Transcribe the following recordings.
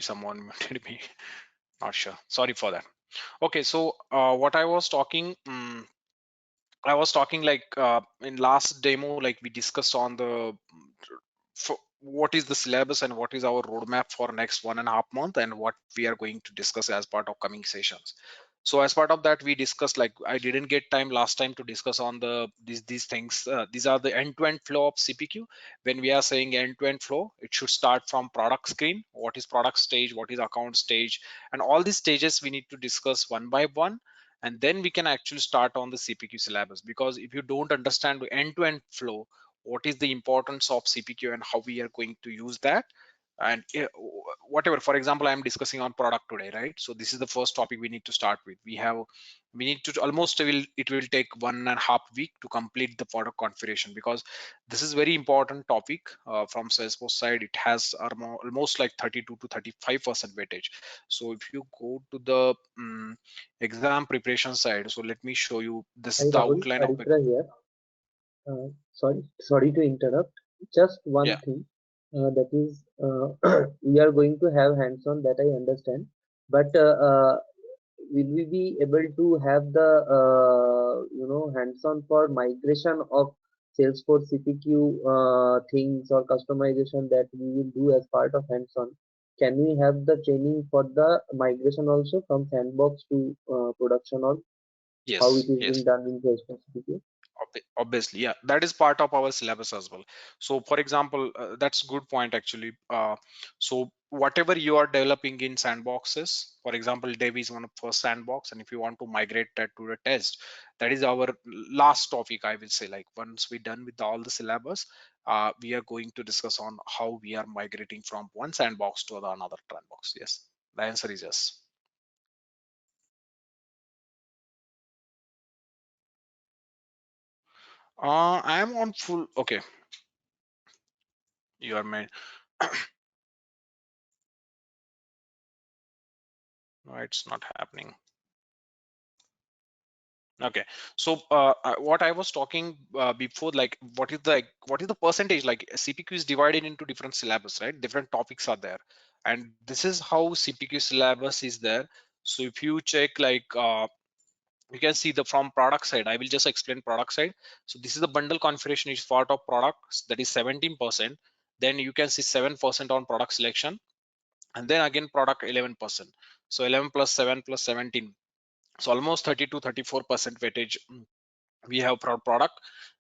someone muted me. Not sure. Sorry for that. Okay, so what I was talking, like in last demo, like we discussed on the what is the syllabus and what is our roadmap for next 1.5 month and what we are going to discuss as part of coming sessions. So as part of that, we discussed, like I didn't get time last time to discuss on these things. These are the end-to-end flow of CPQ. When we are saying end-to-end flow, it should start from product screen. What is product stage? What is account stage? And all these stages we need to discuss one by one, and then we can actually start on the CPQ syllabus. Because if you don't understand the end-to-end flow, what is the importance of CPQ and how we are going to use that, and whatever, for example, I'm discussing on product today, right? So this is the first topic we need to start with. We need to almost it will take 1.5 weeks to complete the product configuration, because this is very important topic from Salesforce side. It has almost like 32 to 35% weightage. So if you go to the exam preparation side, so let me show you this, Hi the Rahul, outline of the. Aditra here. Sorry to interrupt. Just one Yeah. thing, that is, we are going to have hands-on, that I understand, but will we be able to have the hands-on for migration of Salesforce CPQ things or customization that we will do as part of hands-on? Can we have the training for the migration also from sandbox to production, or how it Yes, is yes. being done in Salesforce CPQ? Obviously, yeah, that is part of our syllabus as well. So for example, that's good point actually. So whatever you are developing in sandboxes, for example, dev is one of first sandbox, and if you want to migrate that to the test, that is our last topic, I will say. Like once we're done with all the syllabus, we are going to discuss on how we are migrating from one sandbox to another sandbox. Yes, the answer is yes. I am on full. Okay, you are made. No, it's not happening. Okay, so what I was talking before, like what is the percentage? Like CPQ is divided into different syllabus, right? Different topics are there, and this is how CPQ syllabus is there. So if you check, like you can see the from product side. I will just explain product side. So this is the bundle configuration is part of products, that is 17%. Then you can see 7% on product selection, and then again product 11%. So 11 plus 7 plus 17, so almost 30 to 34% weightage we have for product.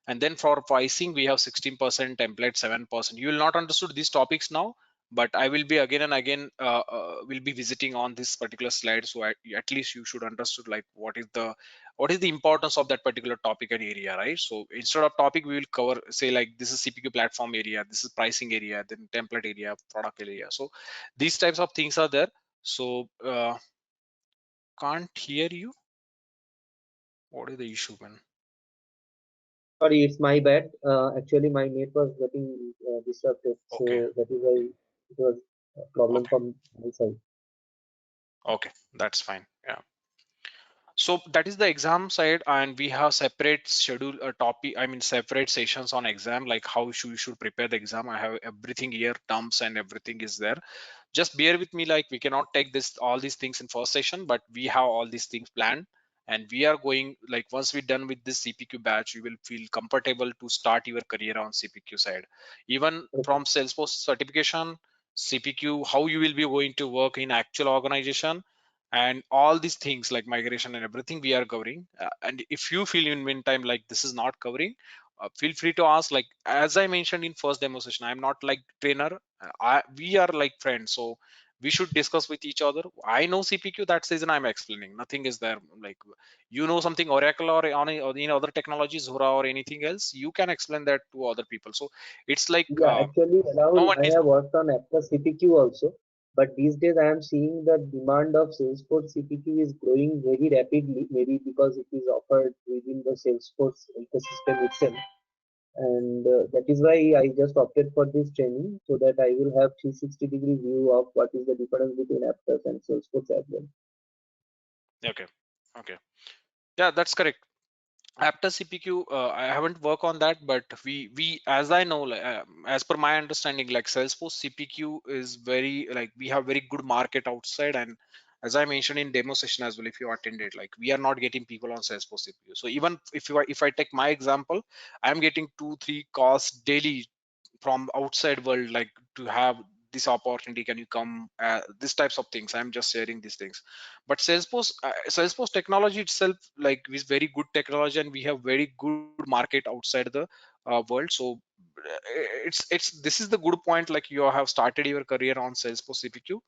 And then for pricing we have 16%, template 7%. You will not understood these topics now, but I will be again and again will be visiting on this particular slide. So at least you should understood like what is the importance of that particular topic and area, right? So instead of topic, we will cover, say, like this is CPQ platform area, this is pricing area, then template area, product area. So these types of things are there. So can't hear you. What is the issue, man? Sorry, it's my bad. Actually, my net was getting disrupted, Okay, so that is why it was a problem okay, from my side. okay, that's fine. Yeah, so that is the exam side, and we have separate schedule topic, I mean separate sessions on exam, like how you should prepare the exam. I have everything here, terms and everything is there. Just bear with me, like we cannot take this all these things in first session, but we have all these things planned, and we are going, like once we're done with this CPQ batch, you will feel comfortable to start your career on CPQ side. Even Okay. from Salesforce certification, CPQ, how you will be going to work in actual organization, and all these things like migration and everything we are covering. And if you feel in meantime like this is not covering, feel free to ask. Like as I mentioned in first demo session, I'm not like trainer. We are like friends, so we should discuss with each other. I know CPQ, that's the reason I'm explaining. Nothing is there. Like you know something Oracle or on or in other technologies, Zora or anything else, you can explain that to other people. So it's like Yeah, actually, no Rahul, one I is. have worked on Apple CPQ also, but these days I am seeing the demand of Salesforce CPQ is growing very rapidly, maybe because it is offered within the Salesforce ecosystem itself. And that is why I just opted for this training, so that I will have 360-degree view of what is the difference between Aptos and Salesforce as well. Okay, okay, yeah, that's correct. After CPQ, I haven't worked on that, but we as I know, like, as per my understanding, like Salesforce CPQ is very, like, we have very good market outside, and as I mentioned in demo session as well, if you attended, like, we are not getting people on Salesforce CPQ. So even if I take my example, I'm getting 2-3 calls daily from outside world, like, to have this opportunity, can you come, these types of things. I'm just sharing these things. But Salesforce technology itself, like, is very good technology, and we have very good market outside the world. So it's this is the good point, like, you have started your career on Salesforce CPQ.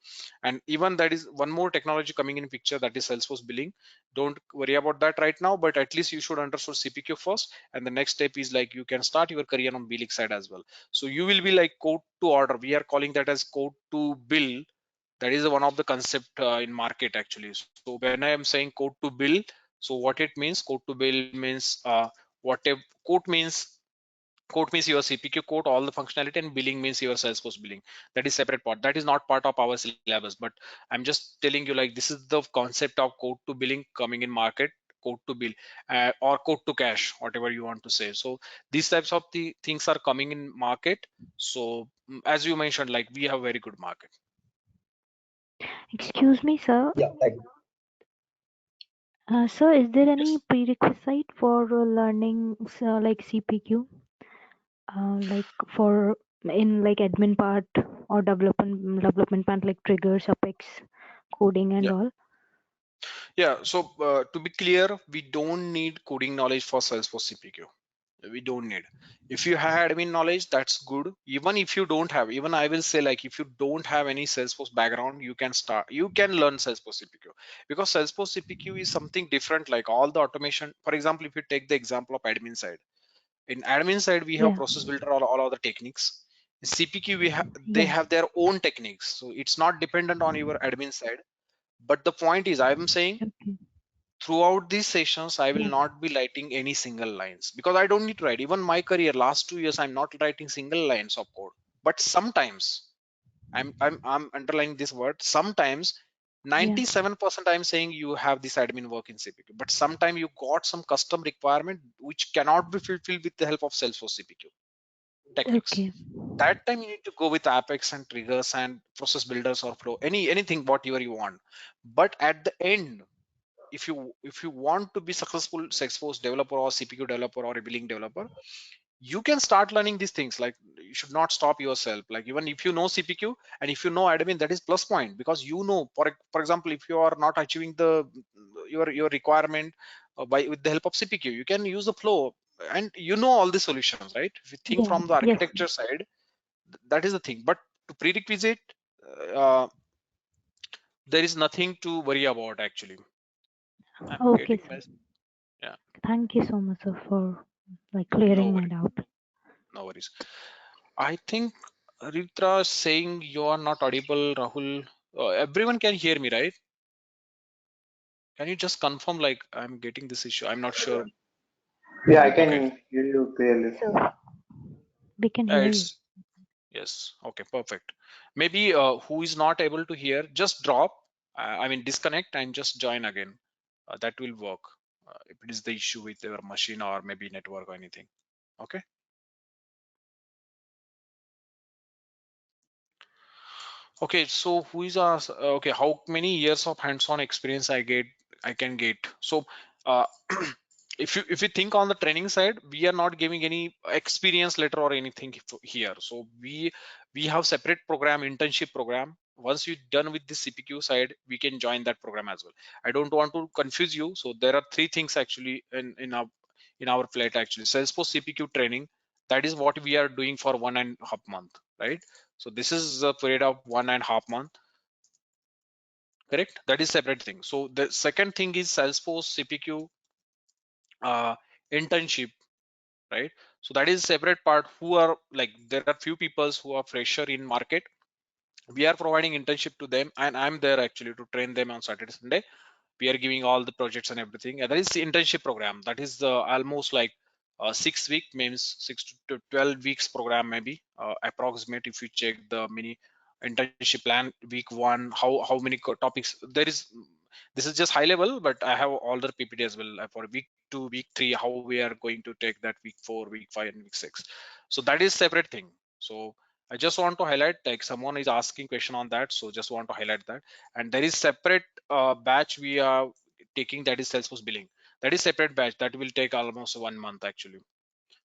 And even that is one more technology coming in picture, that is Salesforce billing. Don't worry about that right now, but at least you should understand CPQ first, and the next step is, like, you can start your career on billing side as well. So you will be like code to order, we are calling that as code to bill. That is one of the concept in market actually. So when I am saying code to bill, so what it means, code to bill means, whatever code means, code means your CPQ code, all the functionality, and billing means your Salesforce billing. That is separate part, that is not part of our syllabus, but I'm just telling you, like, this is the concept of code to billing coming in market. Code to bill, or code to cash, whatever you want to say. So these types of the things are coming in market. So as you mentioned, like, we have very good market. Excuse me, sir. Yeah, Sir, is there any Yes. prerequisite for learning like CPQ? Like for in like admin part or development part like triggers, Apex, coding and Yeah. all? Yeah. So to be clear, we don't need coding knowledge for Salesforce CPQ. We don't need. If you have admin knowledge, that's good. Even if you don't have, even I will say, like, if you don't have any Salesforce background, you can start, you can learn Salesforce CPQ, because Salesforce CPQ is something different. Like, all the automation, for example, if you take the example of admin side, in admin side we have Yeah, process builder, all other techniques. In CPQ we have, they yeah. have their own techniques, so it's not dependent on your admin side. But the point is, I'm saying, Okay. throughout these sessions I will Yeah. not be writing any single lines, because I don't need to write. Even my career last 2 years, I'm not writing single lines of code. But sometimes, I'm underlining this word, sometimes, Yeah. 97% I'm saying you have this admin work in CPQ, but sometimes you got some custom requirement which cannot be fulfilled with the help of Salesforce CPQ techniques. Okay. That time you need to go with Apex and triggers and process builders or flow, anything whatever you want. But at the end, if you want to be successful Salesforce developer or CPQ developer or a billing developer, you can start learning these things. Like, you should not stop yourself. Like, even if you know CPQ and if you know admin, that is plus point, because you know, for example, if you are not achieving the your requirement by with the help of CPQ, you can use the flow, and you know all the solutions, right? If you think Yeah. from the Yes. architecture side, that is the thing. But to prerequisite, uh, there is nothing to worry about actually. I'm Okay, getting sir. mess. Yeah, Thank you so much, sir, for like no clearing my worries, doubt. no worries. I think Ritra is saying you are not audible, Rahul. Everyone can hear me, right? Can you just confirm, like, I'm getting this issue? I'm not sure. Yeah, I Okay. can hear you clearly. Yes, sir. We can hear you. It's yes. Okay, perfect. Maybe who is not able to hear, just drop. I mean, disconnect and just join again. That will work. If it is the issue with your machine or maybe network or anything. Okay. Okay, so who is asked, okay, how many years of hands-on experience I can get. So uh, if you think on the training side, we are not giving any experience letter or anything here. So we have separate program, internship program. Once you're done with the CPQ side, we can join that program as well. I don't want to confuse you. So there are three things actually in our plate actually. Salesforce CPQ training, that is what we are doing for 1.5 month, right? So this is a period of 1.5 month, correct? That is separate thing. So the second thing is Salesforce CPQ uh, internship, right? So that is separate part. Who are, like, there are few people who are fresher in market. We are providing internship to them, and I'm there actually to train them on Saturday, Sunday. We are giving all the projects and everything, and that is the internship program. That is the almost like 6 week, means 6 to 12 weeks program, maybe approximate. If you check the mini internship plan, week one, how many topics there is. This is just high level, but I have all the PPT as well for week 2, week 3, how we are going to take that week 4, week 5, and week 6. So that is separate thing. So I just want to highlight, like someone is asking question on that, so just want to highlight that. And there is separate batch we are taking, that is Salesforce billing. That is separate batch that will take almost 1 month actually.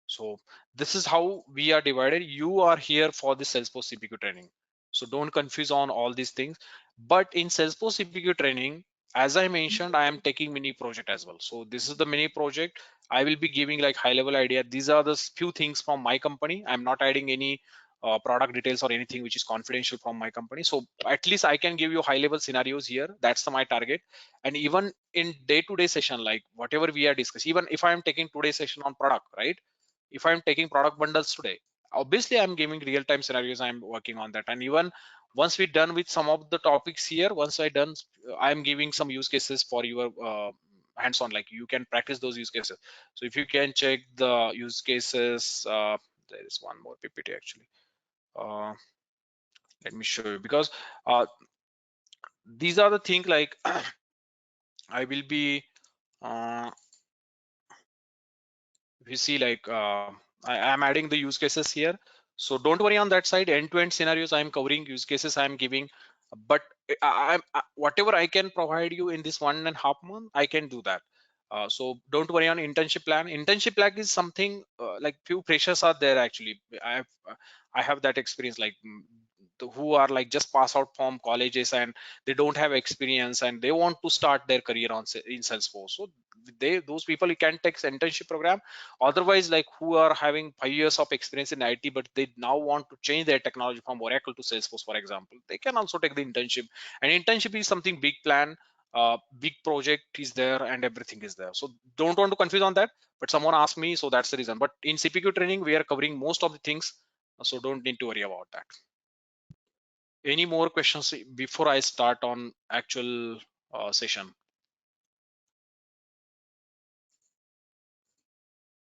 So this is how we are divided. You are here for the Salesforce CPQ training. So don't confuse on all these things. But in Salesforce CPQ training, as I mentioned, I am taking mini project as well. So this is the mini project. I will be giving like high level idea. These are the few things from my company. I'm not adding any product details or anything which is confidential from my company. So at least I can give you high level scenarios here. That's my target. And even in day-to-day session, like whatever we are discussing, even if I'm taking today's session on product, right? If I'm taking product bundles today, obviously I'm giving real-time scenarios, I'm working on that. And even once we're done with some of the topics here, once I done, I'm giving some use cases for your hands-on, like you can practice those use cases. So if you can check the use cases, there is one more PPT actually. uh, Let me show you, because uh, these are the things like I will be if you see like I am adding the use cases here. So don't worry on that side. End-to-end scenarios I'm covering, use cases I'm giving, but whatever I can provide you in this 1.5 month, I can do that. So don't worry on internship plan. Internship plan is something like few freshers are there actually. I have that experience, like who are like just pass out from colleges and they don't have experience and they want to start their career on in Salesforce. So those people, you can take internship program. Otherwise, like who are having 5 years of experience in IT but they now want to change their technology from Oracle to Salesforce, for example, they can also take the internship. And internship is something big plan, big project is there and everything is there. So don't want to confuse on that. But someone asked me, so that's the reason. But in CPQ training we are covering most of the things, so don't need to worry about that. Any more questions before I start on actual session?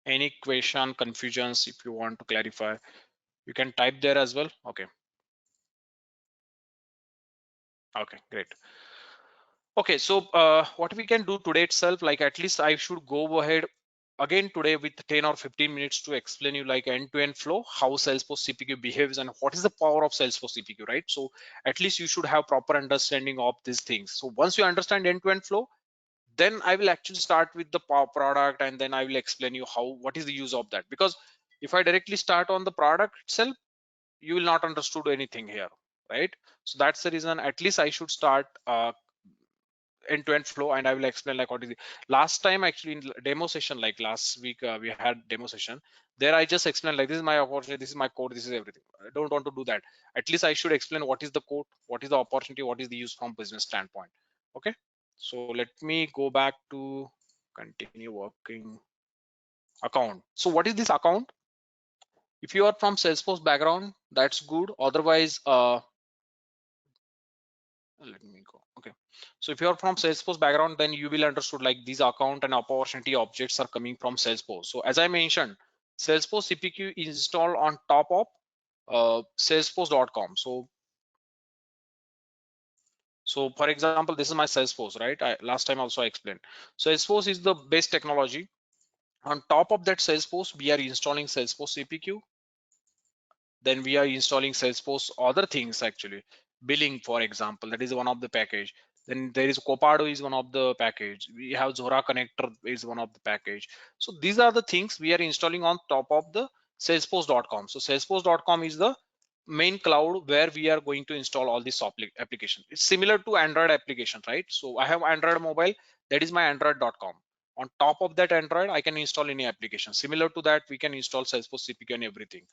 Any question, confusions, if you want to clarify, you can type there as well. Okay. Okay, great. Okay, so what we can do today itself, like at least I should go ahead again today with 10 or 15 minutes to explain you like end-to-end flow, how Salesforce CPQ behaves and what is the power of Salesforce CPQ, right? So at least you should have proper understanding of these things. So once you understand end-to-end flow, then I will actually start with the product and then I will explain you how, what is the use of that. Because if I directly start on the product itself, you will not understood anything here, right? So that's the reason at least I should start end-to-end flow, and I will explain like what is the last time actually in demo session, like last week we had demo session. There I just explained like this is my opportunity, this is my code, this is everything. I don't want to do that. At least I should explain what is the code, what is the opportunity, what is the use from business standpoint. Okay, so let me go back to continue working account. So what is this account? If you are from Salesforce background, that's good. Otherwise let me go. Okay, so if you are from Salesforce background, then you will understood like these account and opportunity objects are coming from Salesforce. So as I mentioned, Salesforce CPQ is installed on top of salesforce.com. So for example, this is my Salesforce, right? Last time also I explained Salesforce is the best technology. On top of that Salesforce, we are installing Salesforce CPQ. Then we are installing Salesforce other things actually. Billing, for example, that is one of the package. Then there is Copado is one of the package. We have Zora connector is one of the package. So these are the things we are installing on top of the salesforce.com. So salesforce.com is the main cloud where we are going to install all these application. It's similar to Android application, right? So I have Android mobile, that is my android.com. On top of that Android, I can install any application. Similar to that, we can install Salesforce CPQ and everything.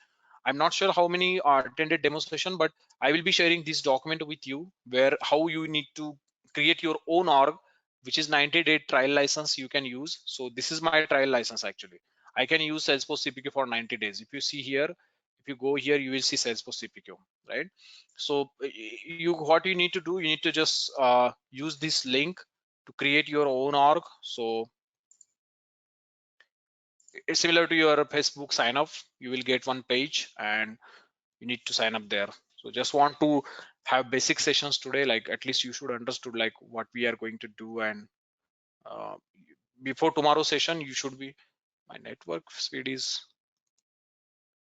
I'm not sure how many attended demo session, but I will be sharing this document with you where how you need to create your own org, which is 90-day trial license you can use. So this is my trial license actually. I can use Salesforce CPQ for 90 days. If you see here, if you go here, you will see Salesforce CPQ, right? So you what you need to do, you need to just use this link to create your own org. So it's similar to your Facebook sign up. You will get one page and you need to sign up there. So just want to have basic sessions today, like at least you should understood like what we are going to do and uh, before tomorrow's session, you should be, my network speed is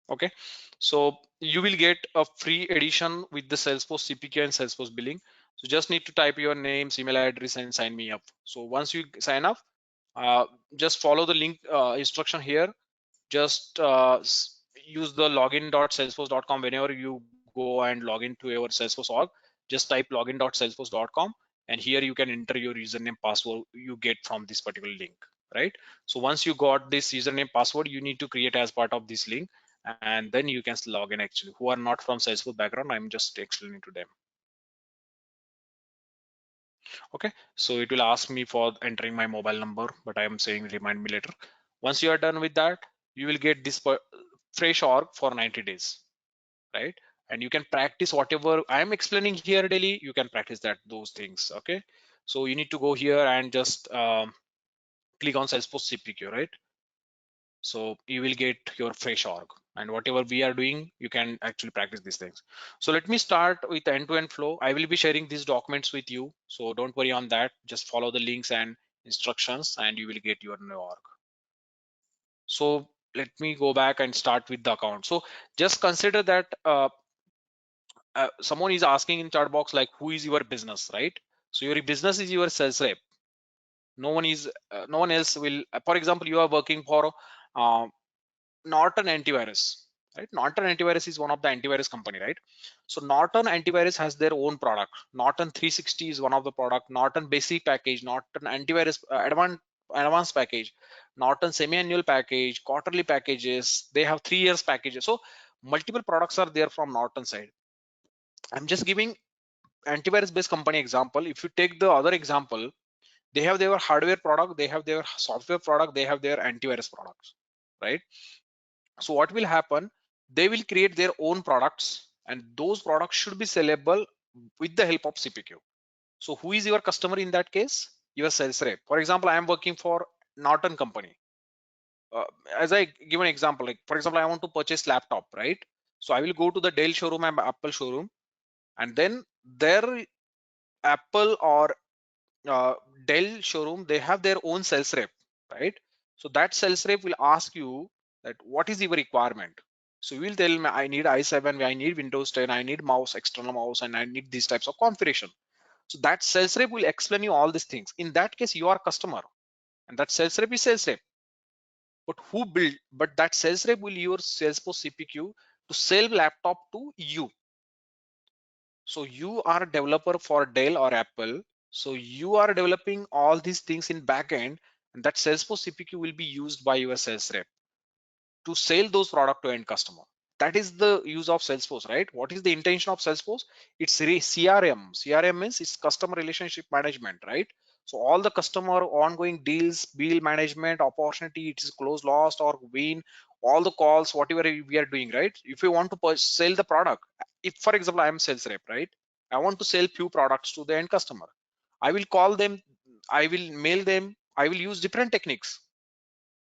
okay. So you will get a free edition with the Salesforce CPQ and Salesforce billing. So just need to type your name, email address, and sign me up. So once you sign up, uh, just follow the link instruction here. Just use the login.salesforce.com whenever you go and log into your Salesforce org. Just type login.salesforce.com, and here you can enter your username password you get from this particular link, right? So once you got this username password, you need to create as part of this link, and then you can log in. Actually, who are not from Salesforce background, I'm just explaining to them. Okay, so it will ask me for entering my mobile number, but I am saying remind me later. Once you are done with that, you will get this fresh org for 90 days, right? And you can practice whatever I am explaining here daily. You can practice that those things. Okay, so you need to go here and just click on Salesforce CPQ, right? So you will get your fresh org, and whatever we are doing, you can actually practice these things. So let me start with end-to-end flow. I will be sharing these documents with you, so don't worry on that. Just follow the links and instructions, and you will get your new org. So let me go back and start with the account. So just consider that someone is asking in chat box like, who is your business, right? So your business is your sales rep. No one is no one else will, for example, you are working for uh, Norton Antivirus, right? Norton Antivirus is one of the antivirus company, right? So Norton Antivirus has their own product. Norton 360 is one of the product. Norton Basic package, Norton Antivirus advanced package, Norton semi-annual package, quarterly packages. They have 3 years packages. So multiple products are there from Norton side. I'm just giving antivirus based company example. If you take the other example, they have their hardware product, they have their software product, they have their antivirus products, right? So what will happen, they will create their own products, and those products should be sellable with the help of CPQ. So who is your customer in that case? Your sales rep. For example, I am working for Norton company. uh, as I give an example, like for example, I want to purchase laptop, right? So I will go to the Dell showroom and Apple showroom, and then their Apple or uh, Dell showroom, they have their own sales rep, right? So that sales rep will ask you that what is your requirement. So you will tell me I need i7, I need Windows 10, I need mouse, external mouse, and I need these types of configuration. So that sales rep will explain you all these things. In that case, you are customer, and that sales rep is sales rep. But who build? But that sales rep will use Salesforce CPQ to sell laptop to you. So you are a developer for Dell or Apple. So you are developing all these things in backend, and that Salesforce CPQ will be used by your sales rep to sell those product to end customer. That is the use of Salesforce, right? What is the intention of Salesforce? It's CRM. CRM means it's customer relationship management, right? So all the customer ongoing deals, bill management, opportunity, it is close, lost or win, all the calls, whatever we are doing, right? If you want to sell the product, if for example, I am sales rep, right? I want to sell few products to the end customer. I will call them, I will mail them, I will use different techniques.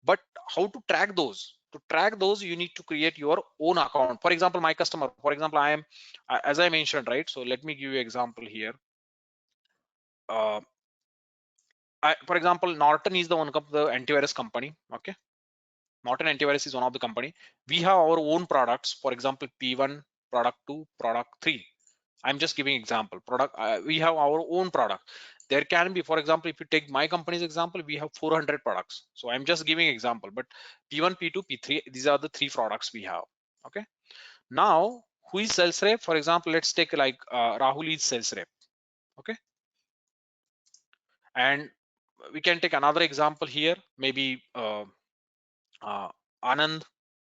But how to track those? To track those, you need to create your own account. For example, my customer, for example, I am, as I mentioned, right? So let me give you example here. uh, for example, Norton is the one of the antivirus company. Okay, Norton antivirus is one of the company. We have our own products, for example, P1, product 2, product 3. I'm just giving example product. We have our own product. There can be, for example, if you take my company's example, we have 400 products. So I'm just giving example, but P1, P2, P3, these are the 3 products we have. Okay. Now, who is sales rep? For example, let's take like Rahul is sales rep. Okay. And we can take another example here, maybe uh, Anand,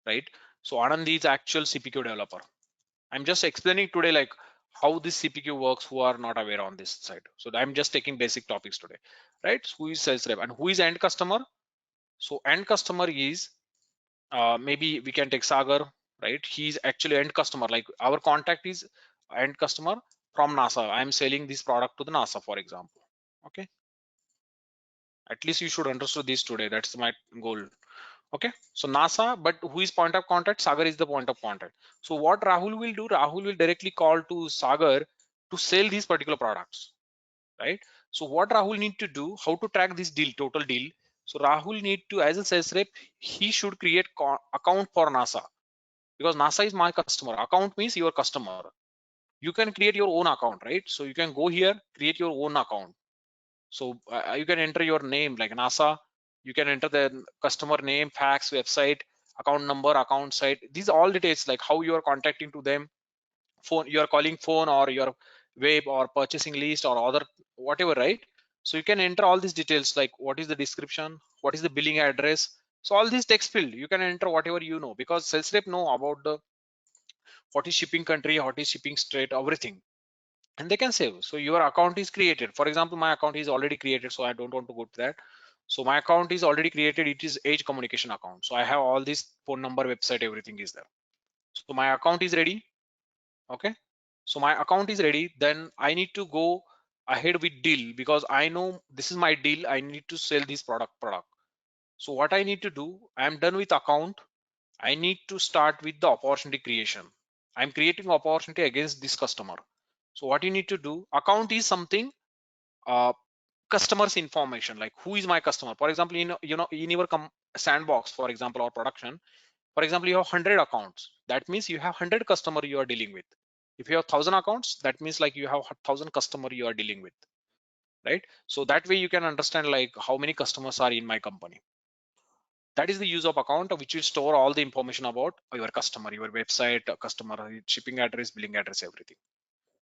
right? So Anand is actual CPQ developer. I'm just explaining today like how this CPQ works, who are not aware on this side. So I'm just taking basic topics today, right? Who is sales rep and who is end customer? So end customer is maybe we can take Sagar, right? He's actually end customer. Like our contact is end customer from NASA. I'm selling this product to the NASA, for example. Okay. At least you should understand this today. That's my goal. Okay, so NASA, but who is point of contact? Sagar is the point of contact. So what Rahul will do, Rahul will directly call to Sagar to sell these particular products, right? So what Rahul need to do, how to track this deal, total deal? So Rahul need to, as a sales rep, he should create account for NASA, because NASA is my customer. Account means your customer. You can create your own account, right? So you can go here, create your own account. So you can enter your name like NASA. You can enter the customer name, fax, website, account number, account site. These are all details, like how you are contacting to them, phone you are calling, phone, or your web or purchasing list or other whatever, right? So you can enter all these details, like what is the description, what is the billing address. So all these text field you can enter whatever you know, because sales rep know about the what is shipping country, what is shipping state, everything, and they can save. So your account is created. For example, my account is already created, so I don't want to go to that. So my account is already created. It is age communication account. So I have all this phone number, website, everything is there. So my account is ready. Okay. So my account is ready. Then I need to go ahead with deal, because I know this is my deal. I need to sell this product. So what I need to do, I am done with account. I need to start with the opportunity creation. I'm creating opportunity against this customer. So what you need to do, account is something, uh, customers information, like who is my customer. For example, in your sandbox, for example, or production, for example, you have 100 accounts. That means you have 100 customer you are dealing with. If you have 1,000 accounts, that means like you have 1,000 customer you are dealing with, right? So that way you can understand like how many customers are in my company. That is the use of account, which will store all the information about your customer, your website, customer shipping address, billing address, everything.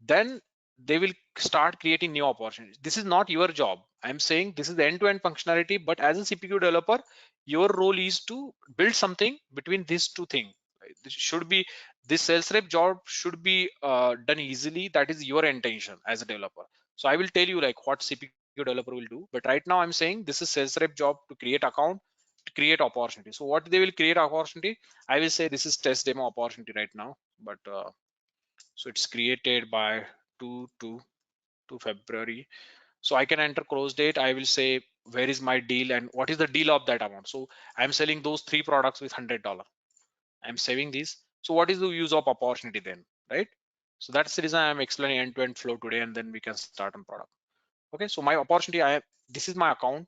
Then they will start creating new opportunities. This is not your job. I'm saying this is the end-to-end functionality, but as a CPQ developer, your role is to build something between these two things. This should be, this sales rep job should be done easily. That is your intention as a developer. So I will tell you like what CPQ developer will do. But right now I'm saying this is sales rep job to create account, to create opportunity. So what they will create opportunity, I will say this is test demo opportunity right now, but so it's created by 2 to February. So I can enter close date. I will say where is my deal and what is the deal of that amount. So I'm selling those 3 products with $100. I'm saving these. So what is the use of opportunity then, right? So that's the reason I'm explaining end-to-end flow today, and then we can start on product. Okay, so my opportunity, this is my account.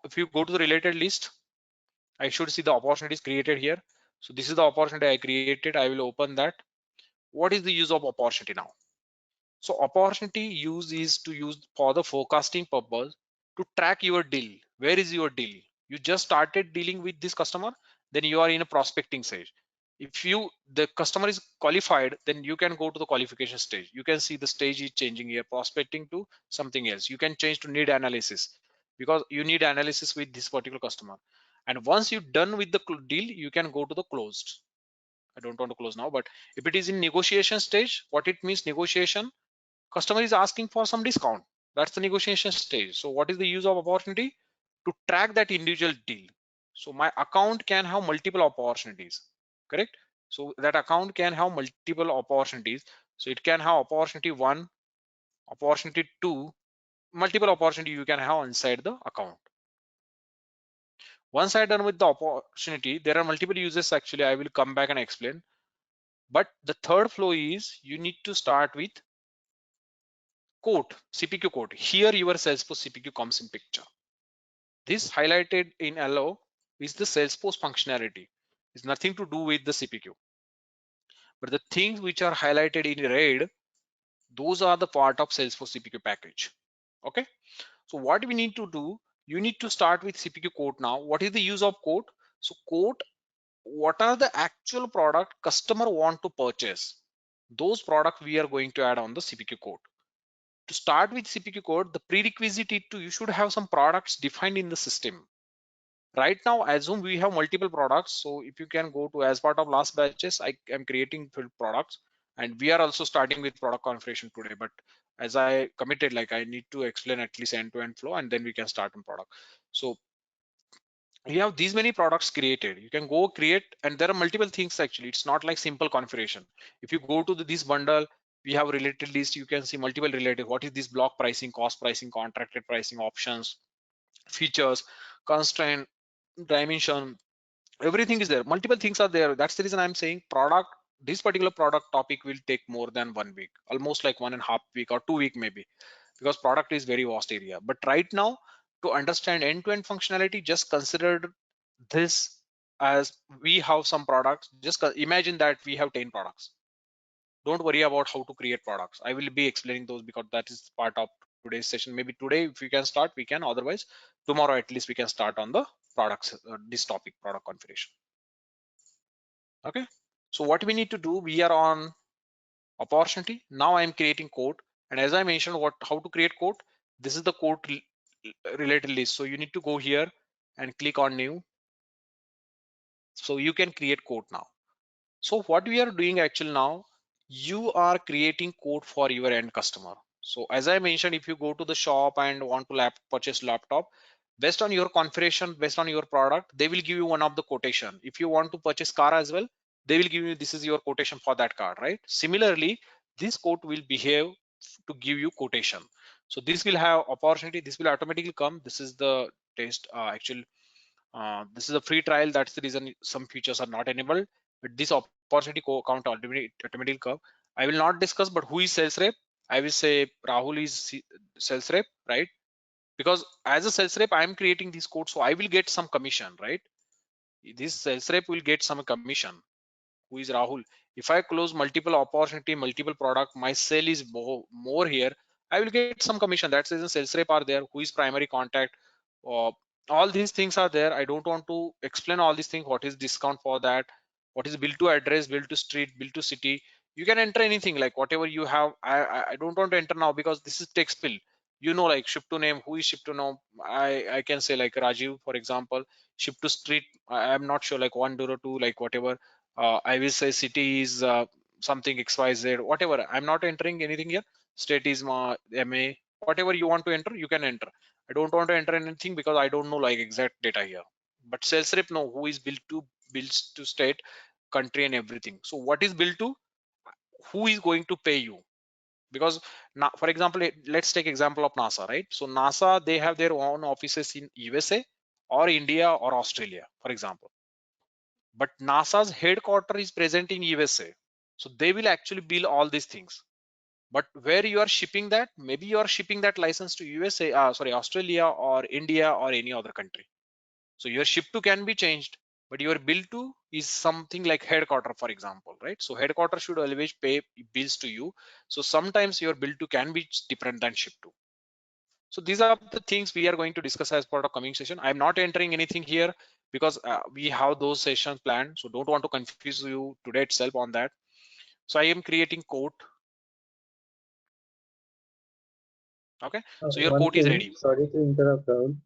If you go to the related list, I should see the opportunities created here. So this is the opportunity I created. I will open that. What is the use of opportunity now? So opportunity use is to use for the forecasting purpose to track your deal. Where is your deal? You just started dealing with this customer, then you are in a prospecting stage. If the customer is qualified, then you can go to the qualification stage. You can see the stage is changing here, prospecting to something else. You can change to need analysis, because you need analysis with this particular customer. And once you're done with the deal, you can go to the closed. I don't want to close now, but if it is in negotiation stage, what it means negotiation, customer is asking for some discount. That's the negotiation stage. So what is the use of opportunity? To track that individual deal. So my account can have multiple opportunities, correct? So that account can have multiple opportunities. So it can have opportunity one, opportunity two, multiple opportunity you can have inside the account. Once I done with the opportunity, there are multiple uses. Actually, I will come back and explain. But the third flow is you need to start with quote, CPQ quote. Here your Salesforce CPQ comes in picture. This highlighted in yellow is the Salesforce functionality. It's nothing to do with the CPQ. But the things which are highlighted in red, those are the part of Salesforce CPQ package. Okay. So what we need to do, you need to start with CPQ quote now. What is the use of quote? So quote, what are the actual product customer want to purchase? Those products we are going to add on the CPQ quote. To start with CPQ code, the prerequisite is to you should have some products defined in the system. Right now, assume we have multiple products. So if you can go to as part of last batches, I am creating products, and we are also starting with product configuration today. But as I committed, like I need to explain at least end-to-end flow, and then we can start on product. So you have these many products created. You can go create, and there are multiple things actually. It's not like simple configuration. If you go to this bundle, we have related list. You can see multiple related. What is this block pricing, cost pricing, contracted pricing, options, features, constraint, dimension, everything is there. Multiple things are there. That's the reason I'm saying product, this particular product topic will take more than 1 week, almost like 1.5 week or 2 week maybe, because product is very vast area. But right now to understand end-to-end functionality, just consider this as we have some products. Just imagine that we have 10 products. Don't worry about how to create products. I will be explaining those because that is part of today's session. Maybe today, if we can start, we can. Otherwise, tomorrow at least we can start on the products, this topic, product configuration. Okay. So what we need to do, we are on opportunity. Now I'm creating code, and as I mentioned, how to create code. This is the code related list. So you need to go here and click on new. So you can create code now. So what we are doing actually now, you are creating code for your end customer. So as I mentioned, if you go to the shop and want to purchase laptop, based on your configuration, based on your product, they will give you one of the quotation. If you want to purchase car as well, they will give you, this is your quotation for that car, right? Similarly, this code will behave to give you quotation. So this will have opportunity, this will automatically come. This is the test actual this is a free trial. That's the reason some features are not enabled. But this opportunity count automatically come. I will not discuss, but who is sales rep? I will say Rahul is sales rep, right? Because as a sales rep, I am creating this code, so I will get some commission, right? This sales rep will get some commission. Who is Rahul? If I close multiple opportunity, multiple product, my sale is more here. I will get some commission. That's the reason sales rep are there. Who is primary contact? Uh, all these things are there. I don't want to explain all these things. What is discount for that? What is bill to address, bill to street, bill to city? You can enter anything like whatever you have. I don't want to enter now because this is text bill. You know, like ship to name. Who is ship to name? I can say like Rajiv, for example. Ship to street. I'm not sure like 102, like whatever. I will say city is something XYZ, whatever. I'm not entering anything here. State is MA, whatever you want to enter, you can enter. I don't want to enter anything because I don't know like exact data here. But sales rep know who is billed to, bills to state, country and everything. So what is billed to, who is going to pay you? Because now, for example, let's take example of NASA, right? So NASA, they have their own offices in USA or India or Australia, for example. But NASA's headquarters is present in USA. So they will actually bill all these things. But where you are shipping that, maybe you are shipping that license to USA, sorry, Australia or India or any other country. So your ship to can be changed, but your bill to is something like headquarter, for example, right? So headquarter should always pay bills to you. So sometimes your bill to can be different than ship to. So these are the things we are going to discuss as part of coming session. I'm not entering anything here because we have those sessions planned. So don't want to confuse you today itself on that. So I am creating code. Okay. So your One code is thing, ready. sorry to interrupt, Rahul.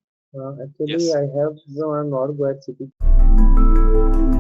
Actually, Yes. I have an org at CPQ.